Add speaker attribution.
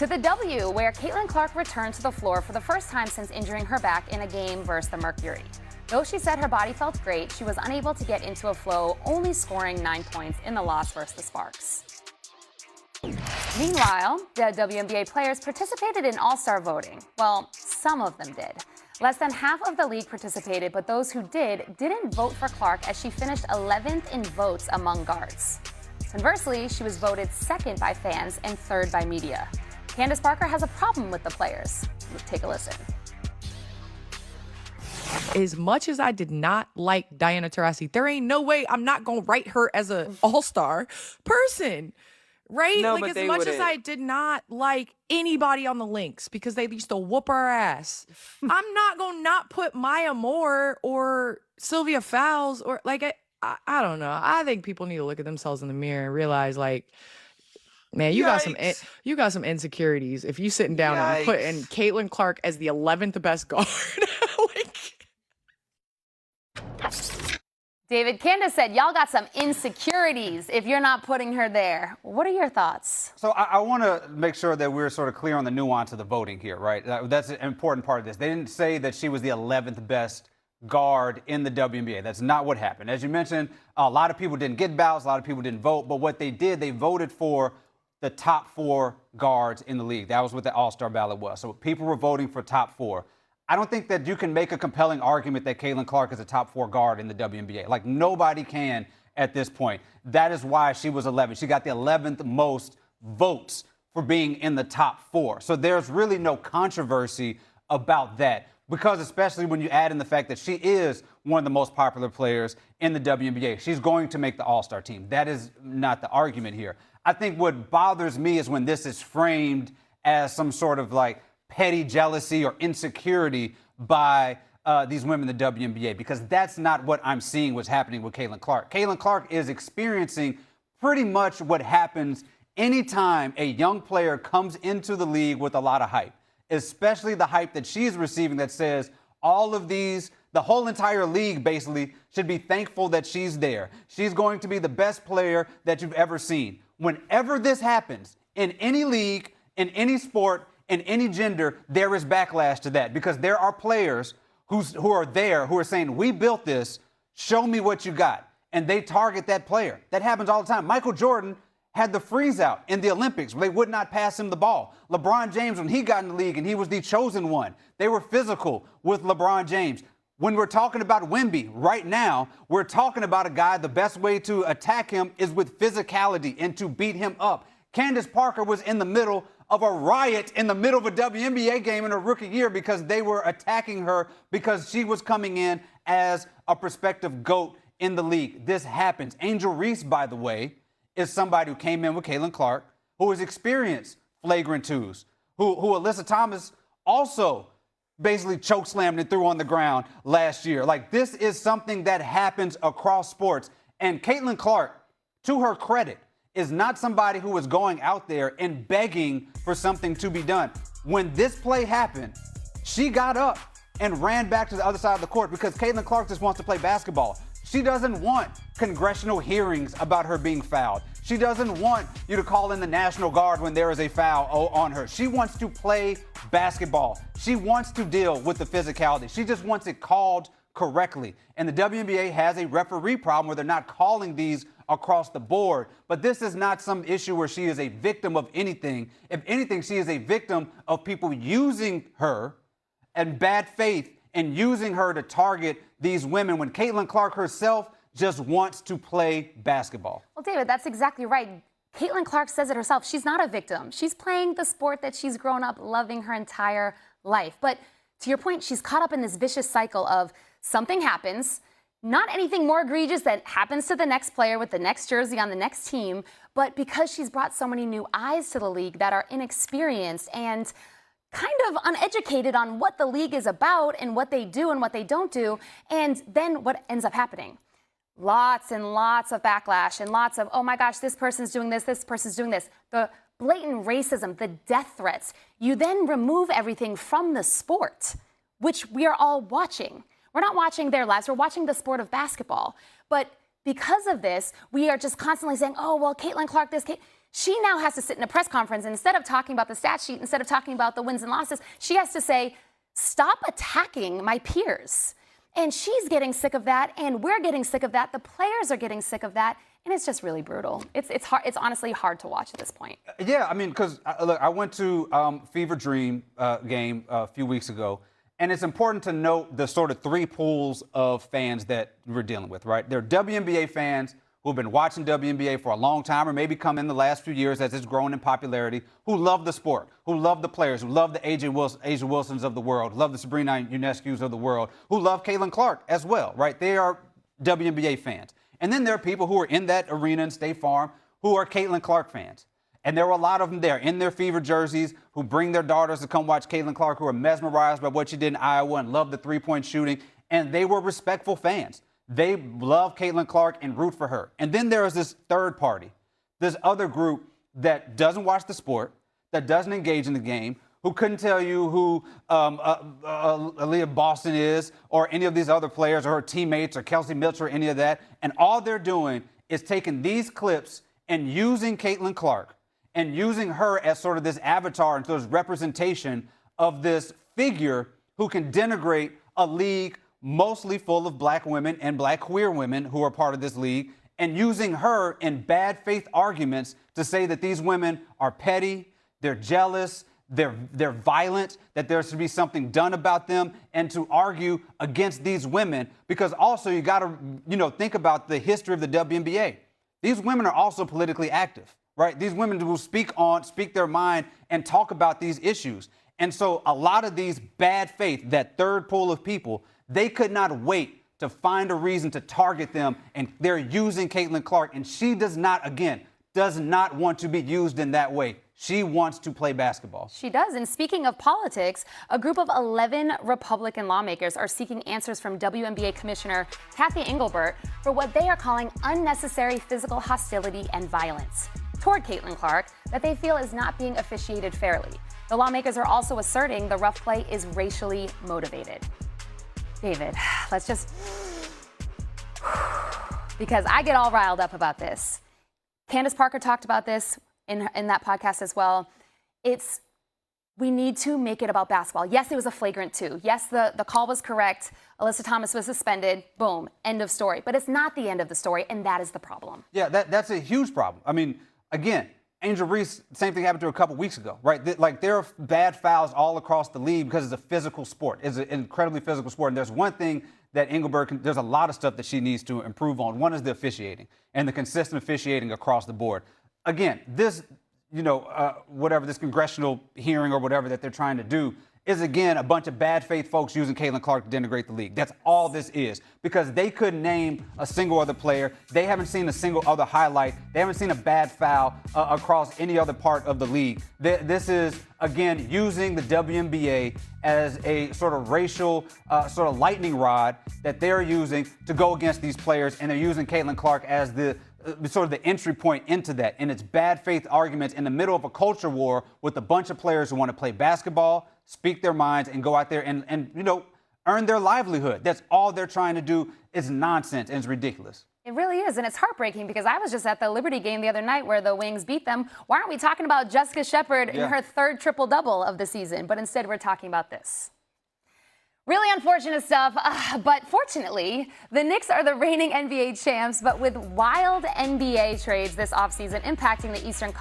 Speaker 1: To the W, where Caitlin Clark returned to the floor for the first time since injuring her back in a game versus the Mercury. Though she said her body felt great, she was unable to get into a flow, only scoring 9 points in the loss versus the Sparks. Meanwhile, the WNBA players participated in All-Star voting. Well, some of them did. Less than half of the league participated, but those who didn't vote for Clark as she finished 11th in votes among guards. Conversely, she was voted second by fans and third by media. Candace Parker has a problem with the players. Take a listen.
Speaker 2: As much as I did not like Diana Taurasi, there ain't no way I'm not going to write her as an all-star person, right?
Speaker 3: No,
Speaker 2: like,
Speaker 3: but
Speaker 2: as much as I did not like anybody on the Lynx because they used to whoop our ass, I'm not going to not put Maya Moore or Sylvia Fowles or, like, I don't know. I think people need to look at themselves in the mirror and realize, like, man, you got some insecurities if you sitting down and putting Caitlin Clark as the 11th best guard.
Speaker 1: David, Candace said y'all got some insecurities if you're not putting her there. What are your thoughts?
Speaker 4: So I want to make sure that we're sort of clear on the nuance of the voting here, right? That's an important part of this. They didn't say that she was the 11th best guard in the WNBA. That's not what happened. As you mentioned, a lot of people didn't get ballots, a lot of people didn't vote, but what they did, they voted for the top 4 guards in the league. That was what the All-Star ballot was. So people were voting for top 4. I don't think that you can make a compelling argument that Caitlin Clark is a top 4 guard in the WNBA. Like, nobody can at this point. That is why she was 11. She got the 11th most votes for being in the top 4. So there's really no controversy about that, because especially when you add in the fact that she is one of the most popular players in the WNBA. She's going to make the All-Star team. That is not the argument here. I think what bothers me is when this is framed as some sort of like petty jealousy or insecurity by these women in the WNBA, because that's not what I'm seeing what's happening with Caitlin Clark. Caitlin Clark is experiencing pretty much what happens anytime a young player comes into the league with a lot of hype, especially the hype that she's receiving that says all of these, the whole entire league basically should be thankful that she's there. She's going to be the best player that you've ever seen. Whenever this happens in any league, in any sport, in any gender, there is backlash to that, because there are players who are there who are saying, we built this, show me what you got. And they target that player. That happens all the time. Michael Jordan had the freeze out in the Olympics where they would not pass him the ball. LeBron James, when he got in the league and he was the chosen one, they were physical with LeBron James. When we're talking about Wemby right now, we're talking about a guy, the best way to attack him is with physicality and to beat him up. Candace Parker was in the middle of a riot in the middle of a WNBA game in her rookie year because they were attacking her because she was coming in as a prospective GOAT in the league. This happens. Angel Reese, by the way, is somebody who came in with Caitlin Clark, who has experienced flagrant twos, who Alyssa Thomas also basically chokeslammed and threw on the ground last year. Like, this is something that happens across sports. And Caitlin Clark, to her credit, is not somebody who is going out there and begging for something to be done. When this play happened, she got up and ran back to the other side of the court because Caitlin Clark just wants to play basketball. She doesn't want congressional hearings about her being fouled. She doesn't want you to call in the National Guard when there is a foul on her. She wants to play basketball. She wants to deal with the physicality. She just wants it called correctly. And the WNBA has a referee problem where they're not calling these across the board. But this is not some issue where she is a victim of anything. If anything, she is a victim of people using her in bad faith and using her to target these women when Caitlin Clark herself just wants to play basketball.
Speaker 1: Well, David, that's exactly right. Caitlin Clark says it herself. She's not a victim. She's playing the sport that she's grown up loving her entire life. But to your point, she's caught up in this vicious cycle of something happens, not anything more egregious that happens to the next player with the next jersey on the next team, but because she's brought so many new eyes to the league that are inexperienced and kind of uneducated on what the league is about and what they do and what they don't do. And then what ends up happening? Lots and lots of backlash and lots of, oh my gosh, this person's doing this person's doing this. The blatant racism, the death threats. You then remove everything from the sport, which we are all watching. We're not watching their lives, we're watching the sport of basketball. But because of this, we are just constantly saying, oh, well, Caitlin Clark, She now has to sit in a press conference, and instead of talking about the stat sheet, instead of talking about the wins and losses, she has to say, stop attacking my peers. And she's getting sick of that, and we're getting sick of that. The players are getting sick of that, and it's just really brutal. It's hard. It's honestly hard to watch at this point.
Speaker 4: Yeah, I mean, because look, I went to Fever Dream game a few weeks ago, and it's important to note the sort of three pools of fans that we're dealing with, right? There are WNBA fans who've been watching WNBA for a long time, or maybe come in the last few years as it's grown in popularity, who love the sport, who love the players, who love the Asia Wilsons of the world, love the Sabrina Ionescu's of the world, who love Caitlin Clark as well, right? They are WNBA fans. And then there are people who are in that arena in State Farm who are Caitlin Clark fans. And there were a lot of them there in their Fever jerseys who bring their daughters to come watch Caitlin Clark, who are mesmerized by what she did in Iowa and love the three-point shooting. And they were respectful fans. They love Caitlin Clark and root for her. And then there is this third party, this other group that doesn't watch the sport, that doesn't engage in the game, who couldn't tell you who Aaliyah Boston is, or any of these other players, or her teammates, or Kelsey Mitchell, or any of that. And all they're doing is taking these clips and using Caitlin Clark and using her as sort of this avatar and sort of representation of this figure who can denigrate a league mostly full of black women and black queer women who are part of this league, and using her in bad faith arguments to say that these women are petty, they're jealous, they're violent, that there should be something done about them, and to argue against these women. Because also you got to, think about the history of the WNBA. These women are also politically active, right? These women will speak their mind and talk about these issues. And so a lot of these bad faith, that third pool of people, they could not wait to find a reason to target them, and they're using Caitlin Clark, and she does not want to be used in that way. She wants to play basketball.
Speaker 1: She does. And speaking of politics, a group of 11 Republican lawmakers are seeking answers from WNBA Commissioner Kathy Engelbert for what they are calling unnecessary physical hostility and violence toward Caitlin Clark that they feel is not being officiated fairly. The lawmakers are also asserting the rough play is racially motivated. David, let's just, because I get all riled up about this. Candace Parker talked about this in that podcast as well. We need to make it about basketball. Yes, it was a flagrant 2. Yes, the call was correct. Alyssa Thomas was suspended. Boom, end of story. But it's not the end of the story, and that is the problem.
Speaker 4: Yeah, that's a huge problem. I mean, again, Angel Reese, same thing happened to her a couple weeks ago, right? There are bad fouls all across the league because it's a physical sport. It's an incredibly physical sport. And there's one thing that Engelbert, there's a lot of stuff that she needs to improve on. One is the officiating and the consistent officiating across the board. Again, this, whatever this congressional hearing or whatever that they're trying to do is, again, a bunch of bad faith folks using Caitlin Clark to denigrate the league. That's all this is, because they couldn't name a single other player. They haven't seen a single other highlight. They haven't seen a bad foul across any other part of the league. This is, again, using the WNBA as a sort of racial sort of lightning rod that they're using to go against these players, and they're using Caitlin Clark as the sort of the entry point into that. And it's bad faith arguments in the middle of a culture war with a bunch of players who want to play basketball, speak their minds, and go out there and earn their livelihood. That's all they're trying to do. It's nonsense and it's ridiculous.
Speaker 1: It really is, and it's heartbreaking because I was just at the Liberty game the other night where the Wings beat them. Why aren't we talking about Jessica Shepard in her third triple-double of the season? But instead we're talking about this. Really unfortunate stuff, but fortunately, the Knicks are the reigning NBA champs, but with wild NBA trades this offseason impacting the Eastern Conference.